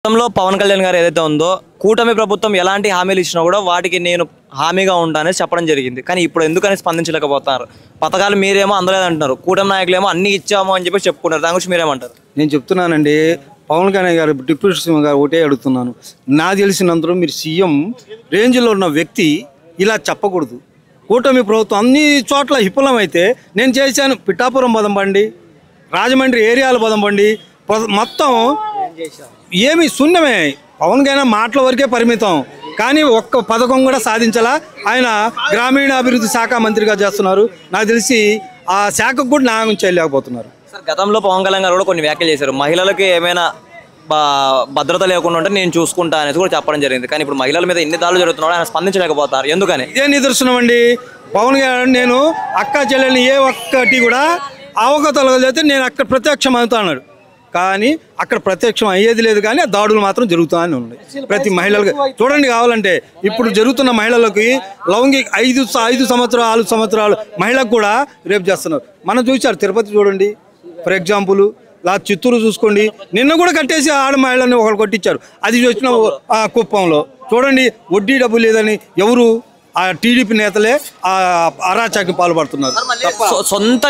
గతంలో పవన్ కళ్యాణ్ గారు ఏదైతే ఉందో కూటమి ప్రభుత్వం ఎలాంటి హామీలు ఇచ్చినా కూడా వాటికి నేను హామీగా ఉంటానని చెప్పడం జరిగింది. కానీ ఇప్పుడు ఎందుకని స్పందించలేకపోతున్నారు? పథకాలు మీరేమో అందలేదు అంటున్నారు, కూటమి నాయకులేమో అన్ని ఇచ్చాము అని చెప్పి చెప్పుకున్నారు. దాని గురించి మీరేమంటారు? నేను చెప్తున్నానండి, పవన్ కళ్యాణ్ గారు డిప్యూటీ సీఎం గారు ఒకటే అడుగుతున్నాను. నాకు తెలిసినంతలో మీరు సీఎం రేంజ్లో ఉన్న వ్యక్తి ఇలా చెప్పకూడదు. కూటమి ప్రభుత్వం అన్ని చోట్ల విఫలమైతే నేను చేశాను. పిఠాపురం పదంబండి, రాజమండ్రి ఏరియాలు పదంబండి, మొత్తం ఏమి శూన్యమే. పవన్ కళ్యాణ్ మాటల వరకే పరిమితం, కానీ ఒక్క పథకం కూడా సాధించాలా. ఆయన గ్రామీణాభివృద్ధి శాఖ మంత్రిగా చేస్తున్నారు. నాకు తెలిసి ఆ శాఖకు కూడా న్యాయం చేయలేకపోతున్నారు. సార్, గతంలో పవన్ కళ్యాణ్ గారు కూడా కొన్ని వ్యాఖ్యలు చేశారు. మహిళలకు ఏమైనా భద్రత లేకుండా ఉంటే నేను చూసుకుంటా అనేది కూడా చెప్పడం జరిగింది. కానీ ఇప్పుడు మహిళల మీద ఎన్ని దాడులు జరుగుతున్నాడో ఆయన స్పందించలేకపోతారు. ఎందుకని? ఇదే నిదర్శనం అండి. పవన్ కళ్యాణ్ నేను అక్క చెల్లెల్ని ఏ ఒక్కటి కూడా అవకతవకలు నేను అక్కడ ప్రత్యక్షం అవుతాడు, కానీ అక్కడ ప్రత్యక్షం అయ్యేది లేదు. కానీ ఆ దాడులు మాత్రం జరుగుతూనే ఉన్నాయి ప్రతి మహిళలకు. చూడండి, కావాలంటే ఇప్పుడు జరుగుతున్న మహిళలకి లైంగిక 5 సంవత్సరాలు 6 సంవత్సరాలు మహిళకు కూడా రేపు చేస్తున్నారు. మనం చూసారు తిరుపతి చూడండి ఫర్ ఎగ్జాంపుల్, చిత్తూరు చూసుకోండి, నిన్న కూడా కట్టేసి ఆడ మహిళని ఒకరు కొట్టించారు. అది చూసిన కుప్పంలో చూడండి, వడ్డీ డబ్బు లేదని ఎవరు ఆ టీడీపీ నేతలే ఆ అరాచకానికి పాల్పడుతున్నారు. సొంత